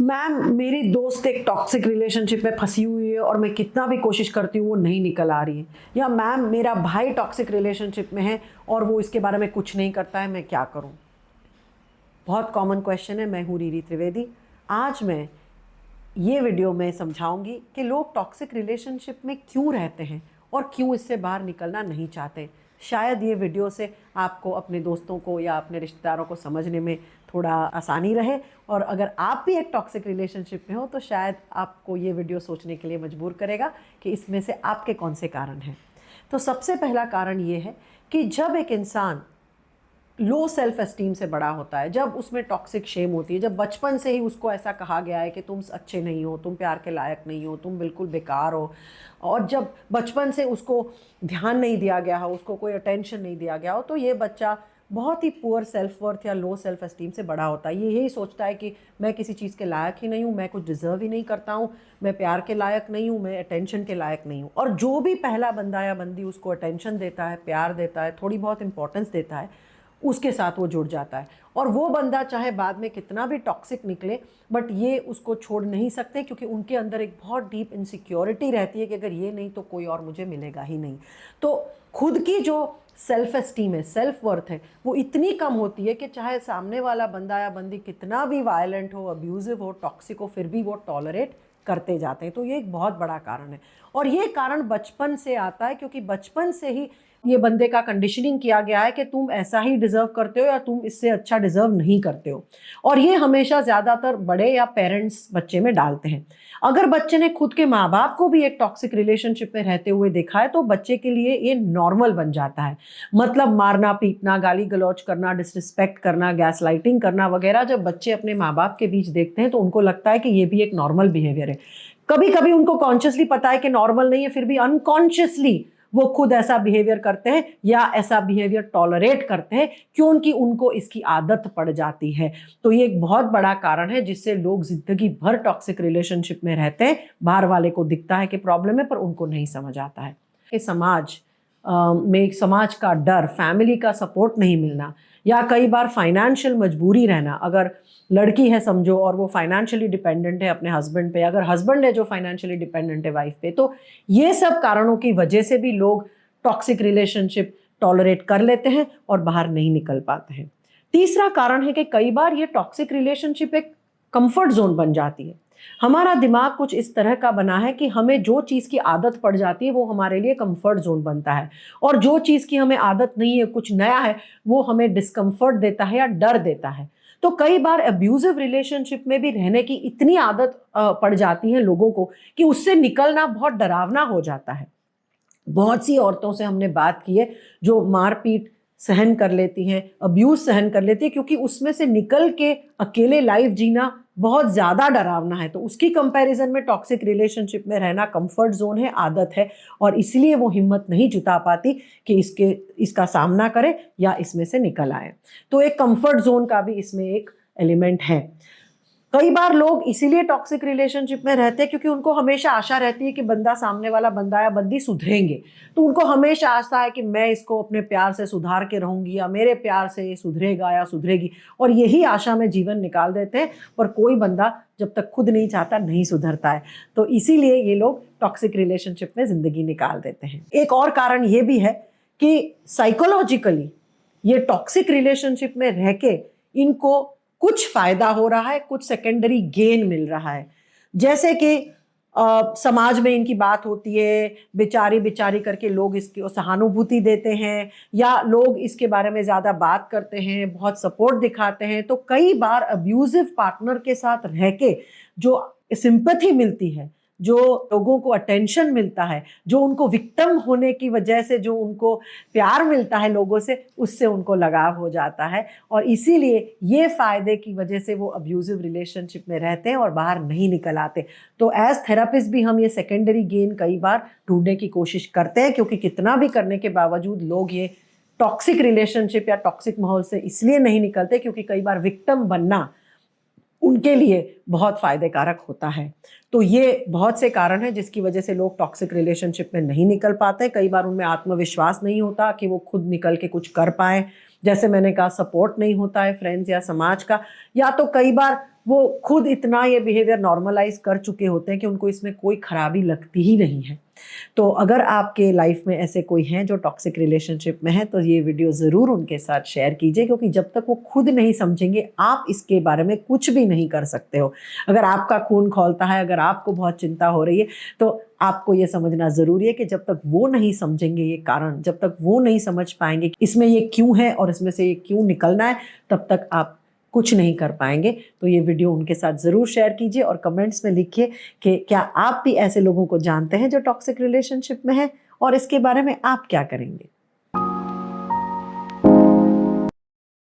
Ma'am, मेरी दोस्त एक टॉक्सिक रिलेशनशिप में फंसी हुई है और मैं कितना भी कोशिश करती हूँ वो नहीं निकल आ रही है। या मैम, मेरा भाई टॉक्सिक रिलेशनशिप में है और वो इसके बारे में कुछ नहीं करता है, मैं क्या करूँ? बहुत कॉमन क्वेश्चन है। मैं हूँ रीरी त्रिवेदी। आज मैं ये वीडियो में समझाऊंगी कि लोग टॉक्सिक रिलेशनशिप में क्यों रहते हैं और क्यों इससे बाहर निकलना नहीं चाहते। शायद ये वीडियो से आपको अपने दोस्तों को या अपने रिश्तेदारों को समझने में थोड़ा आसानी रहे, और अगर आप भी एक टॉक्सिक रिलेशनशिप में हो तो शायद आपको ये वीडियो सोचने के लिए मजबूर करेगा कि इसमें से आपके कौन से कारण हैं। तो सबसे पहला कारण ये है कि जब एक इंसान लो सेल्फ एस्टीम से बड़ा होता है, जब उसमें टॉक्सिक शेम होती है, जब बचपन से ही उसको ऐसा कहा गया है कि तुम अच्छे नहीं हो, तुम प्यार के लायक नहीं हो, तुम बिल्कुल बेकार हो, और जब बचपन से उसको ध्यान नहीं दिया गया हो, उसको कोई अटेंशन नहीं दिया गया हो, तो ये बच्चा बहुत ही पुअर सेल्फ वर्थ या लो सेल्फ एस्टीम से बड़ा होता है। ये यही सोचता है कि मैं किसी चीज़ के लायक ही नहीं हूँ, मैं कुछ डिज़र्व ही नहीं करता हूँ, मैं प्यार के लायक नहीं हूँ, मैं अटेंशन के लायक नहीं हूँ। और जो भी पहला बंदा या बंदी उसको अटेंशन देता है, प्यार देता है, थोड़ी बहुत इंपॉर्टेंस देता है, उसके साथ वो जुड़ जाता है। और वो बंदा चाहे बाद में कितना भी टॉक्सिक निकले, बट ये उसको छोड़ नहीं सकते, क्योंकि उनके अंदर एक बहुत डीप इनसिक्योरिटी रहती है कि अगर ये नहीं तो कोई और मुझे मिलेगा ही नहीं। तो खुद की जो सेल्फ एस्टीम है, सेल्फ वर्थ है, वो इतनी कम होती है कि चाहे सामने वाला बंदा या बंदी कितना भी वायलेंट हो, अब्यूजिव हो, टॉक्सिक हो, फिर भी वो टॉलरेट करते जाते हैं। तो ये एक बहुत बड़ा कारण है, और ये कारण बचपन से आता है, क्योंकि बचपन से ही ये बंदे का कंडीशनिंग किया गया है कि तुम ऐसा ही डिजर्व करते हो या तुम इससे अच्छा डिजर्व नहीं करते हो। और ये हमेशा ज़्यादातर बड़े या पेरेंट्स बच्चे में डालते हैं। अगर बच्चे ने खुद के माँ बाप को भी एक टॉक्सिक रिलेशनशिप में रहते हुए देखा है तो बच्चे के लिए ये नॉर्मल बन जाता है। मतलब मारना, पीटना, गाली गलौज करना, डिसरिस्पेक्ट करना, गैस लाइटिंग करना वगैरह जब बच्चे अपने माँ बाप के बीच देखते हैं तो उनको लगता है कि ये भी एक नॉर्मल बिहेवियर है। कभी कभी उनको कॉन्शियसली पता है कि नॉर्मल नहीं है, फिर भी अनकॉन्शियसली वो खुद ऐसा बिहेवियर करते हैं या ऐसा बिहेवियर टॉलरेट करते हैं, क्योंकि उनको इसकी आदत पड़ जाती है। तो ये एक बहुत बड़ा कारण है जिससे लोग जिंदगी भर टॉक्सिक रिलेशनशिप में रहते हैं। बाहर वाले को दिखता है कि प्रॉब्लम है, पर उनको नहीं समझ आता है कि समाज का डर, फैमिली का सपोर्ट नहीं मिलना, या कई बार फाइनेंशियल मजबूरी रहना। अगर लड़की है समझो और वो फाइनेंशियली डिपेंडेंट है अपने हस्बैंड पे, अगर हस्बैंड है जो फाइनेंशियली डिपेंडेंट है वाइफ पे, तो ये सब कारणों की वजह से भी लोग टॉक्सिक रिलेशनशिप टॉलरेट कर लेते हैं और बाहर नहीं निकल पाते हैं। तीसरा कारण है कि कई बार ये टॉक्सिक रिलेशनशिप एक कंफर्ट जोन बन जाती है। हमारा दिमाग कुछ इस तरह का बना है कि हमें जो चीज़ की आदत पड़ जाती है वो हमारे लिए कंफर्ट जोन बनता है, और जो चीज़ की हमें आदत नहीं है, कुछ नया है, वो हमें डिस्कम्फर्ट देता है या डर देता है। तो कई बार अब्यूजिव रिलेशनशिप में भी रहने की इतनी आदत पड़ जाती है लोगों को कि उससे निकलना बहुत डरावना हो जाता है। बहुत सी औरतों से हमने बात की है जो मारपीट सहन कर लेती हैं, अब्यूज सहन कर लेती है, क्योंकि उसमें से निकल के अकेले लाइफ जीना बहुत ज़्यादा डरावना है। तो उसकी कंपैरिजन में टॉक्सिक रिलेशनशिप में रहना कंफर्ट जोन है, आदत है, और इसलिए वो हिम्मत नहीं जुटा पाती कि इसका सामना करे या इसमें से निकल आए। तो एक कंफर्ट जोन का भी इसमें एक एलिमेंट है। कई बार लोग इसीलिए टॉक्सिक रिलेशनशिप में रहते हैं क्योंकि उनको हमेशा आशा रहती है कि सामने वाला बंदा या बंदी सुधरेंगे। तो उनको हमेशा आशा है कि मैं इसको अपने प्यार से सुधार के रहूंगी, या मेरे प्यार से ये सुधरेगा या सुधरेगी, और यही आशा में जीवन निकाल देते हैं। पर कोई बंदा जब तक खुद नहीं चाहता नहीं सुधरता है, तो इसीलिए ये लोग टॉक्सिक रिलेशनशिप में जिंदगी निकाल देते हैं। एक और कारण ये भी है कि साइकोलॉजिकली ये टॉक्सिक रिलेशनशिप में रह के इनको कुछ फायदा हो रहा है, कुछ सेकेंडरी गेन मिल रहा है। जैसे कि समाज में इनकी बात होती है, बेचारी बेचारी करके लोग इसकी सहानुभूति देते हैं, या लोग इसके बारे में ज़्यादा बात करते हैं, बहुत सपोर्ट दिखाते हैं। तो कई बार अब्यूजिव पार्टनर के साथ रह के जो सिंपैथी मिलती है, जो लोगों को अटेंशन मिलता है, जो उनको विक्टिम होने की वजह से जो उनको प्यार मिलता है लोगों से, उससे उनको लगाव हो जाता है, और इसीलिए ये फायदे की वजह से वो अब्यूजिव रिलेशनशिप में रहते हैं और बाहर नहीं निकल आते। तो एज थेरेपिस्ट भी हम ये सेकेंडरी गेन कई बार ढूंढने की कोशिश करते हैं, क्योंकि कितना भी करने के बावजूद लोग ये टॉक्सिक रिलेशनशिप या टॉक्सिक माहौल से इसलिए नहीं निकलते क्योंकि कई बार विक्टिम बनना उनके लिए बहुत फायदे कारक होता है। तो ये बहुत से कारण हैं जिसकी वजह से लोग टॉक्सिक रिलेशनशिप में नहीं निकल पाते। कई बार उनमें आत्मविश्वास नहीं होता कि वो खुद निकल के कुछ कर पाए, जैसे मैंने कहा सपोर्ट नहीं होता है फ्रेंड्स या समाज का, या तो कई बार वो खुद इतना ये बिहेवियर नॉर्मलाइज कर चुके होते हैं कि उनको इसमें कोई खराबी लगती ही नहीं है। तो अगर आपके लाइफ में ऐसे कोई हैं जो टॉक्सिक रिलेशनशिप में है, तो ये वीडियो ज़रूर उनके साथ शेयर कीजिए, क्योंकि जब तक वो खुद नहीं समझेंगे आप इसके बारे में कुछ भी नहीं कर सकते हो। अगर आपका खून खौलता है, अगर आपको बहुत चिंता हो रही है, तो आपको ये समझना ज़रूरी है कि जब तक वो नहीं समझेंगे ये कारण, जब तक वो नहीं समझ पाएंगे कि इसमें ये क्यों है और इसमें से ये क्यों निकलना है, तब तक आप कुछ नहीं कर पाएंगे। तो ये वीडियो उनके साथ ज़रूर शेयर कीजिए और कमेंट्स में लिखिए कि क्या आप भी ऐसे लोगों को जानते हैं जो टॉक्सिक रिलेशनशिप में हैं, और इसके बारे में आप क्या करेंगे।